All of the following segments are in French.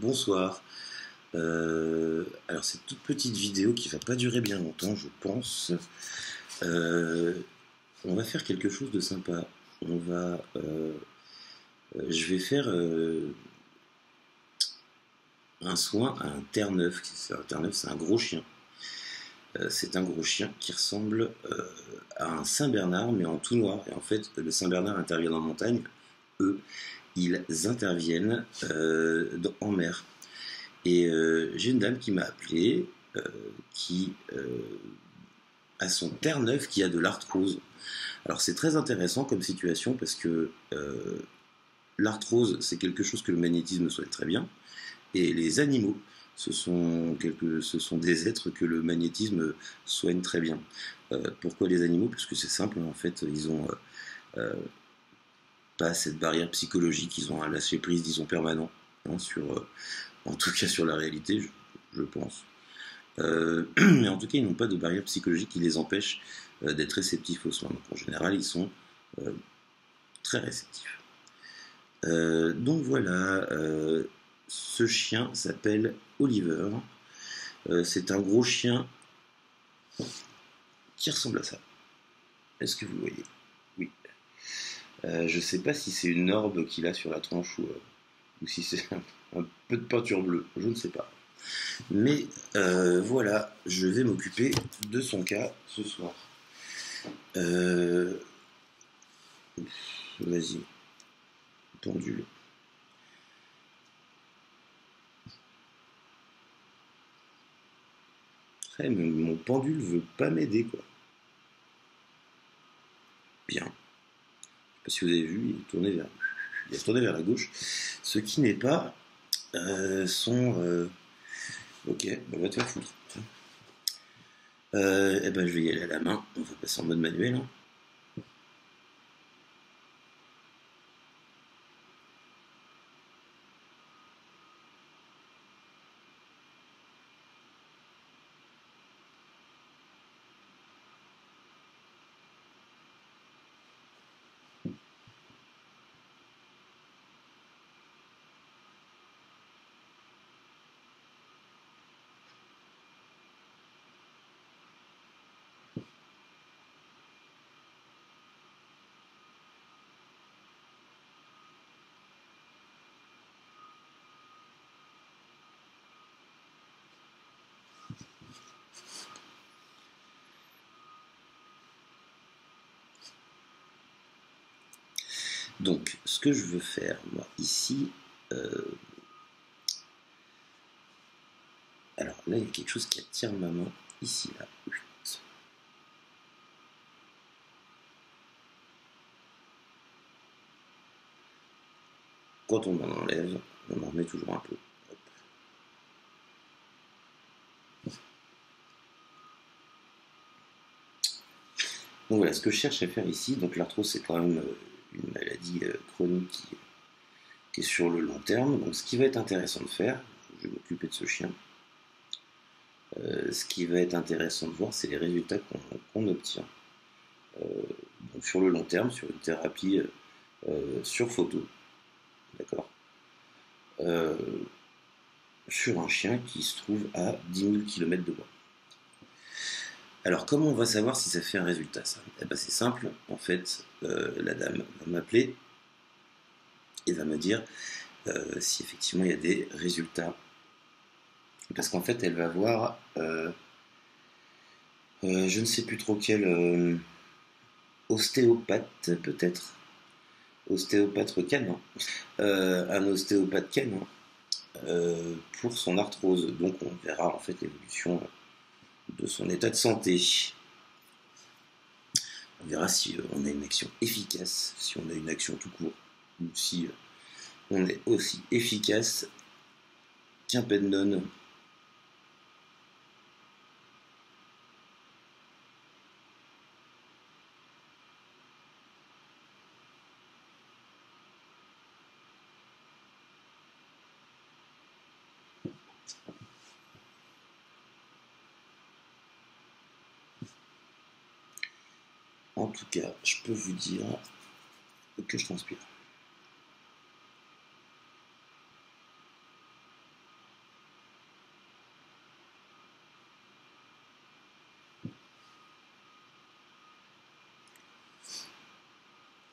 Bonsoir. Alors cette toute petite vidéo qui va pas durer bien longtemps, je pense. Euh, on va faire quelque chose de sympa. Je vais faire un soin à un Terre-Neuf. Un Terre-Neuf, c'est un gros chien. C'est un gros chien qui ressemble à un Saint-Bernard, mais en tout noir. Et en fait, le Saint-Bernard intervient en montagne. Eux, ils interviennent en mer. Et j'ai une dame qui m'a appelé, qui a son Terre-Neuf qui a de l'arthrose. Alors c'est très intéressant comme situation parce que l'arthrose, c'est quelque chose que le magnétisme soigne très bien. Et les animaux, ce sont des êtres que le magnétisme soigne très bien. Pourquoi les animaux? Parce que c'est simple, en fait, ils ont pas cette barrière psychologique, ils ont un lâcher-prise, disons, permanent, hein, en tout cas sur la réalité, je pense. Mais en tout cas, ils n'ont pas de barrière psychologique qui les empêche d'être réceptifs aux soins. Donc en général, ils sont très réceptifs. Donc voilà, ce chien s'appelle Oliver. C'est un gros chien qui ressemble à ça. Est-ce que vous voyez? Oui. Je ne sais pas si c'est une orbe qu'il a sur la tronche ou si c'est un peu de peinture bleue. Je ne sais pas. Mais voilà, je vais m'occuper de son cas ce soir. Vas-y, pendule. Mais mon pendule veut pas m'aider, quoi. Bien. Je sais pas si vous avez vu, il est tourné vers la gauche. Ce qui n'est pas son. Ok, bah va te faire foutre. Eh ben je vais y aller à la main. On va passer en mode manuel. Hein. Donc, ce que je veux faire, moi, ici. Alors là, il y a quelque chose qui attire ma main. Ici, là. Quand on en enlève, on en remet toujours un peu. Hop. Donc voilà, ce que je cherche à faire ici, donc l'arthrose c'est quand même une maladie chronique qui est sur le long terme. Donc ce qui va être intéressant de faire, je vais m'occuper de ce chien, ce qui va être intéressant de voir, c'est les résultats qu'on obtient. Donc sur le long terme, sur une thérapie sur photo, d'accord, sur un chien qui se trouve à 10 000 km de moi. Alors, comment on va savoir si ça fait un résultat, ça? Eh ben, c'est simple. En fait, la dame va m'appeler et va me dire si effectivement il y a des résultats. Parce qu'en fait, elle va voir, je ne sais plus trop quel ostéopathe, peut-être. Ostéopathe canin. Un ostéopathe canin pour son arthrose. Donc, on verra en fait l'évolution de son état de santé. On verra si on a une action efficace, si on a une action tout court, ou si on est aussi efficace qu'un pendon. En tout cas, je peux vous dire que je transpire.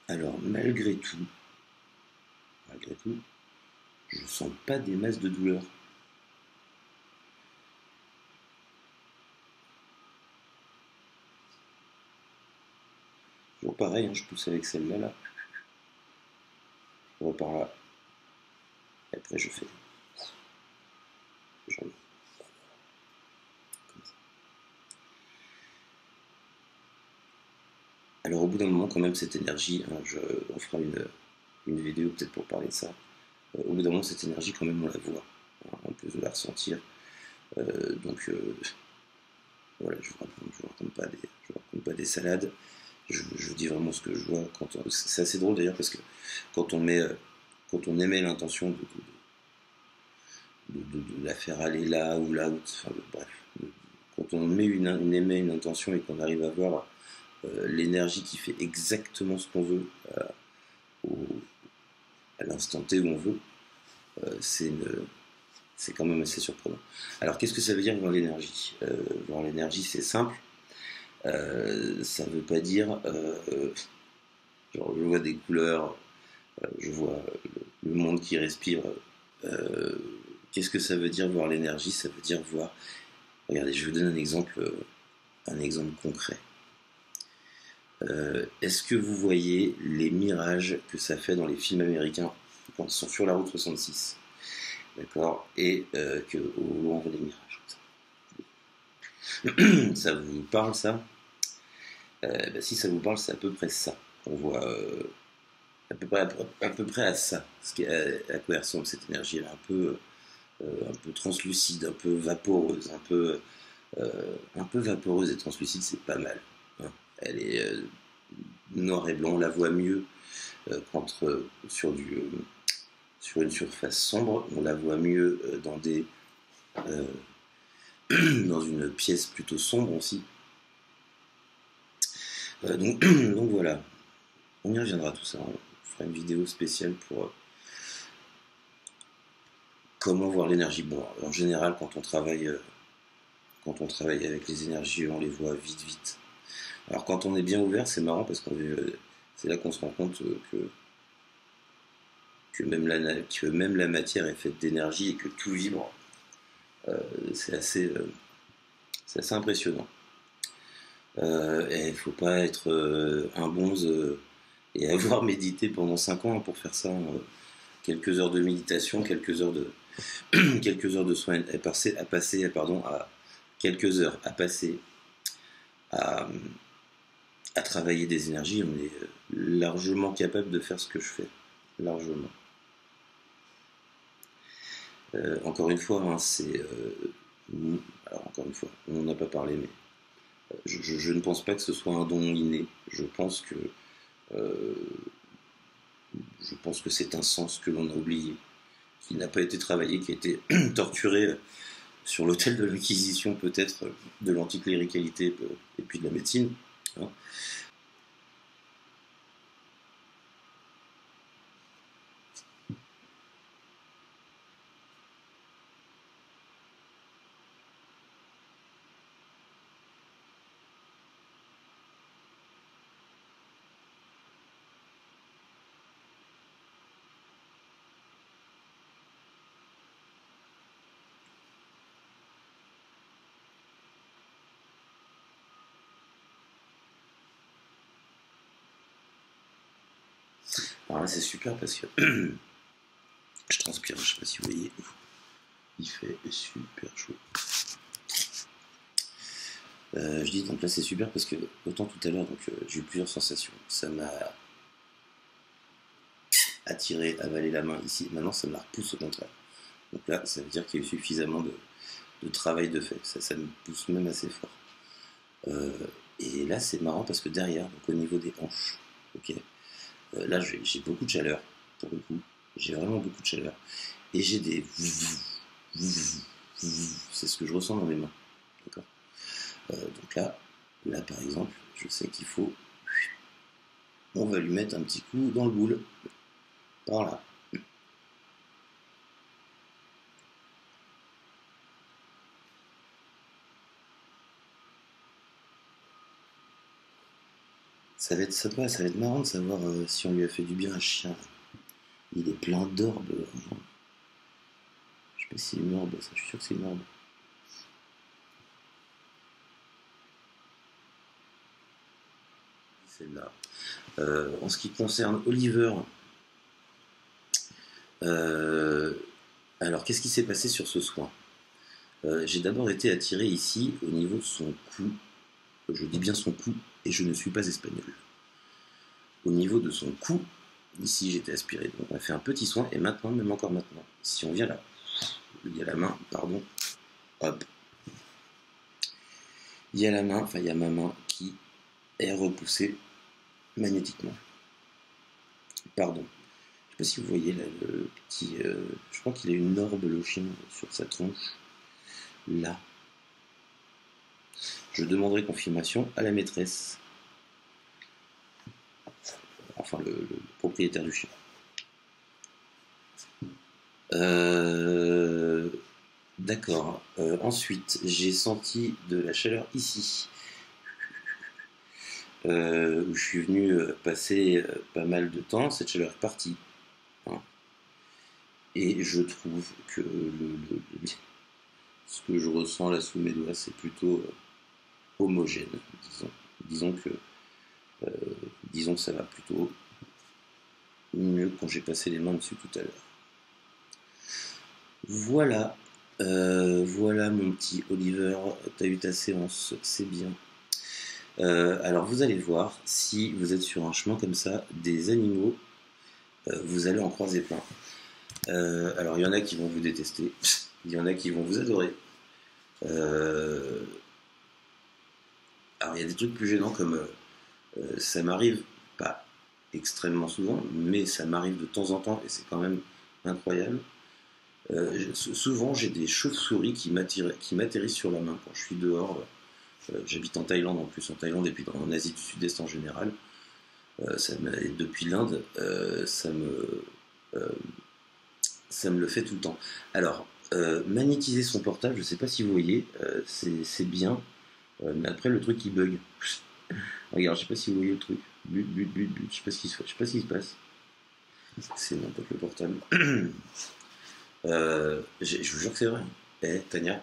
Alors, malgré tout, je sens pas des masses de douleur. Toujours pareil, hein, je pousse avec celle-là, là. Je repars là. Et après, je fais. Comme ça. Alors, au bout d'un moment, quand même, cette énergie, hein, on fera une vidéo peut-être pour parler de ça. Au bout d'un moment, cette énergie, quand même, on la voit. Hein, on peut la ressentir. Donc, voilà, je vous raconte pas des salades. Je vous dis vraiment ce que je vois. C'est assez drôle d'ailleurs parce que quand on met, quand on émet l'intention de la faire aller là ou là, enfin, bref, quand on émet une intention et qu'on arrive à voir l'énergie qui fait exactement ce qu'on veut au, à l'instant T où on veut, c'est quand même assez surprenant. Alors qu'est-ce que ça veut dire voir l'énergie? Voir l'énergie, c'est simple. Ça veut pas dire genre je vois des couleurs, je vois le monde qui respire. Euh, Qu'est-ce que ça veut dire voir l'énergie? Ça veut dire voir. Regardez, je vais vous donner un exemple concret. Est-ce que vous voyez les mirages que ça fait dans les films américains quand ils sont sur la route 66? D'accord? Et qu'au loin on voit des mirages comme ça. Ça vous parle ça? Ben, si ça vous parle, c'est à peu près ça. On voit à peu près à ça, à quoi ressemble cette énergie. Elle est un peu translucide, un peu vaporeuse, un peu vaporeuse et translucide, c'est pas mal. Hein. Elle est noir et blanc, on la voit mieux quand sur une surface sombre, on la voit mieux euh, dans une pièce plutôt sombre aussi. Donc voilà, on y reviendra tout ça. On fera une vidéo spéciale pour comment voir l'énergie. Bon, en général, quand on travaille avec les énergies, on les voit vite, vite. Alors quand on est bien ouvert, c'est marrant parce c'est là qu'on se rend compte que même la matière est faite d'énergie et que tout vibre. Euh, c'est assez, euh, c'est assez impressionnant. Et il ne faut pas être un bonze et avoir médité pendant 5 ans pour faire ça. Quelques heures de méditation, quelques heures de soins à quelques heures à passer à, à travailler des énergies. On est largement capable de faire ce que je fais. Largement. Encore une fois, hein, alors encore une fois, on n'en a pas parlé, mais je ne pense pas que ce soit un don inné. Euh, je pense que c'est un sens que l'on a oublié, qui n'a pas été travaillé, qui a été torturé sur l'autel de l'Inquisition, peut-être, de l'anticléricalité et puis de la médecine. Hein. Alors là, c'est super parce que je transpire, je ne sais pas si vous voyez, il fait super chaud. Je dis donc là c'est super parce que autant tout à l'heure j'ai eu plusieurs sensations. Ça m'a attiré, avalé la main ici. Maintenant ça me la repousse au contraire. Donc là ça veut dire qu'il y a eu suffisamment de travail de fait. Ça me pousse même assez fort. Euh, et là c'est marrant parce que derrière, donc au niveau des hanches, ok, là j'ai beaucoup de chaleur pour le coup. J'ai vraiment beaucoup de chaleur. Et j'ai des c'est ce que je ressens dans mes mains. D'accord. Donc là par exemple, je sais qu'il faut. On va lui mettre un petit coup dans le boule. Par là. Ça va être sympa, ça va être marrant de savoir si on lui a fait du bien à un chien. Il est plein d'orbes. Je sais pas si c'est une orbe, ça, je suis sûr que c'est une orbe. Celle-là. En ce qui concerne Oliver, alors qu'est-ce qui s'est passé sur ce soin? J'ai d'abord été attiré ici au niveau de son cou. Je dis bien son cou, et je ne suis pas espagnol. Au niveau de son cou, ici j'étais aspiré. Donc on a fait un petit soin, et maintenant, même encore maintenant, si on vient là, il y a la main, pardon, hop, il y a la main, enfin il y a ma main qui est repoussée magnétiquement. Pardon. Je sais pas si vous voyez là, le petit. Je crois qu'il a une orbe le chien sur sa tronche. Là. Je demanderai confirmation à la maîtresse. Enfin, le propriétaire du chien. D'accord. Ensuite, j'ai senti de la chaleur ici. Où je suis venu passer pas mal de temps. Cette chaleur est partie. Hein. Et je trouve que ce que je ressens là sous mes doigts, c'est plutôt homogène, disons. Disons que ça va plutôt mieux quand j'ai passé les mains dessus tout à l'heure. Voilà, voilà mon petit Oliver, t'as eu ta séance, c'est bien. Alors vous allez voir, si vous êtes sur un chemin comme ça, des animaux, vous allez en croiser plein. Alors il y en a qui vont vous détester, il y en a qui vont vous adorer. Alors il y a des trucs plus gênants comme ça m'arrive pas extrêmement souvent, mais ça m'arrive de temps en temps et c'est quand même incroyable. Souvent j'ai des chauves-souris qui m'atterrissent sur la main quand je suis dehors. J'habite en Thaïlande en plus, en Thaïlande et puis en Asie du Sud-Est en général. Depuis l'Inde, ça me le fait tout le temps. Alors, magnétiser son portable, je ne sais pas si vous voyez, c'est bien, mais après le truc il bug. Regarde, je ne sais pas si vous voyez le truc. But, je sais pas ce qui se passe. C'est n'importe le portable. Je vous jure que c'est vrai. Tania,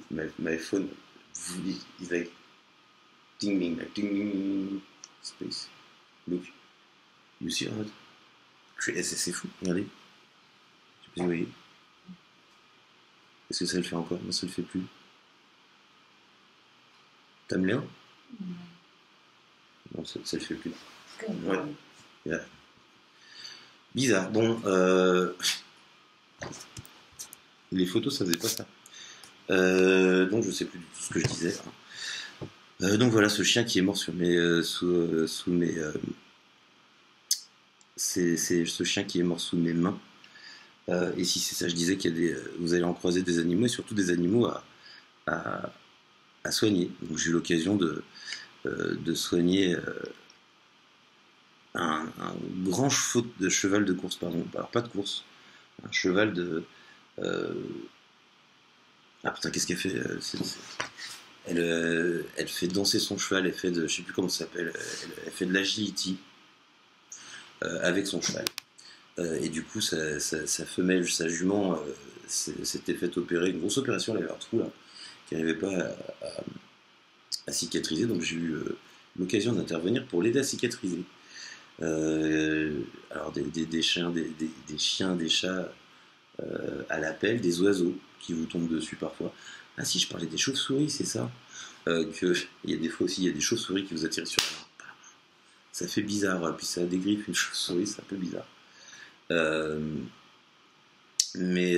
my phone is like ding ding space. Look, you see that? C'est fou, regardez. Je sais pas si vous voyez. Est-ce que ça le fait encore? Non, ça le fait plus. T'aimes bien? Non, ça le fait plus. Ouais. Yeah. Bizarre. Bon, les photos, ça faisait pas ça. Donc je sais plus du tout ce que je disais. Donc voilà, ce chien qui est mort sur mes, sous mes, c'est ce chien qui est mort sous mes mains. Et si c'est ça, je disais qu'il y a vous allez en croiser des animaux et surtout des animaux à soigner. Donc j'ai eu l'occasion de soigner un grand cheval de course, pardon. Alors pas de course, un cheval de. Ah putain, qu'est-ce qu'elle fait? Elle fait danser son cheval, elle fait de, je sais plus comment ça s'appelle, elle fait de l'agility avec son cheval. Et du coup, sa femelle, sa jument, s'était fait opérer, une grosse opération, elle avait un trou là, qui n'arrivait pas à cicatriser, donc j'ai eu l'occasion d'intervenir pour l'aider à cicatriser. Alors des chiens, des chats à l'appel, des oiseaux qui vous tombent dessus parfois. Ah si, je parlais des chauves-souris, c'est ça. Il y a des fois aussi, il y a des chauves-souris qui vous attirent sur la main. Ça fait bizarre, puis ça dégriffe une chauve-souris, c'est un peu bizarre. Mais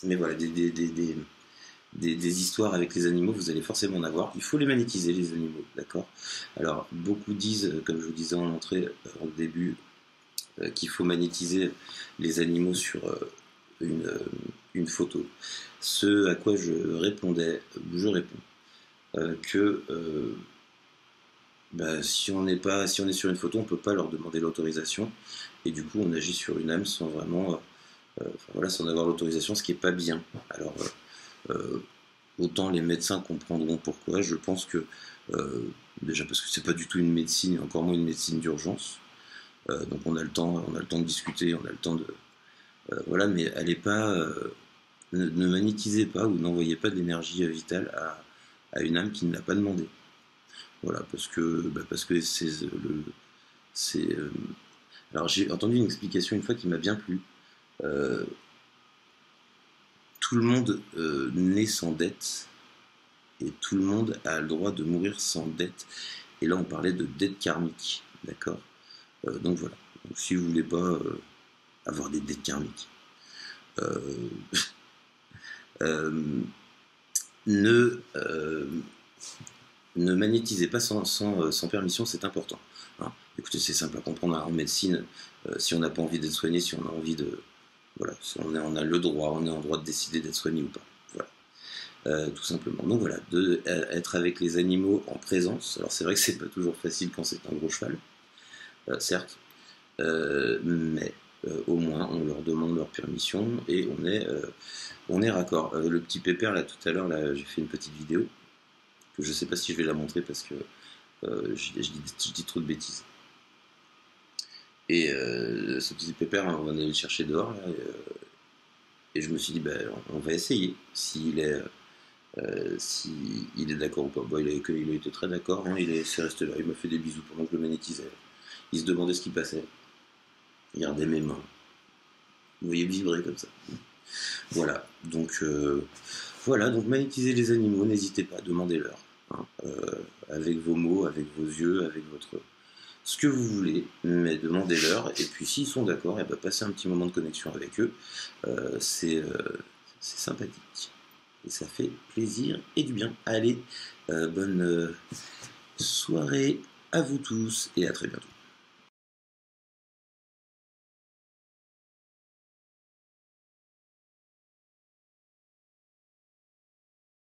voilà, des histoires avec les animaux, vous allez forcément en avoir. Il faut les magnétiser, les animaux, d'accord? Alors, beaucoup disent, comme je vous disais en entrée, au début, qu'il faut magnétiser les animaux sur une photo. Ce à quoi je réponds que si on est sur une photo, on ne peut pas leur demander l'autorisation, et du coup on agit sur une âme sans vraiment, sans avoir l'autorisation, ce qui n'est pas bien. Alors autant les médecins comprendront pourquoi. Je pense que, déjà parce que c'est pas du tout une médecine, et encore moins une médecine d'urgence. Donc on a le temps de discuter, on a le temps de... voilà, mais allez pas... ne magnétisez pas ou n'envoyez pas de l'énergie vitale à une âme qui ne l'a pas demandé. Voilà, parce que c'est alors j'ai entendu une explication une fois qui m'a bien plu. Euh, Tout le monde naît sans dette et tout le monde a le droit de mourir sans dette. Et là, on parlait de dette karmique, d'accord. Donc voilà. Donc, si vous voulez pas avoir des dettes karmiques, euh, euh, ne ne magnétisez pas sans permission, c'est important. Hein. Écoutez, c'est simple à comprendre en médecine. Si on n'a pas envie d'être soigné, si on a envie de... Voilà, si on a le droit, on est en droit de décider d'être soigné ou pas. Voilà. Tout simplement. Donc voilà, être avec les animaux en présence. Alors c'est vrai que c'est pas toujours facile quand c'est un gros cheval, certes, mais au moins on leur demande leur permission et on est raccord. Le petit pépère là tout à l'heure, là j'ai fait une petite vidéo que je sais pas si je vais la montrer parce que je dis trop de bêtises. Et ce petit pépère, on va aller le chercher dehors là, et je me suis dit, ben, on va essayer s'il est d'accord ou pas. Bon, il a été très d'accord, hein, s'est resté là, il m'a fait des bisous pendant que je le magnétisais. Il se demandait ce qui passait. Il regardait mes mains. Vous voyez vibrer comme ça. Voilà, donc magnétiser les animaux, n'hésitez pas, demandez-leur. Hein, avec vos mots, avec vos yeux, avec votre... ce que vous voulez, mais demandez-leur, et puis s'ils sont d'accord, et ben, passez un petit moment de connexion avec eux. C'est sympathique. Et ça fait plaisir et du bien. Allez, bonne soirée à vous tous et à très bientôt.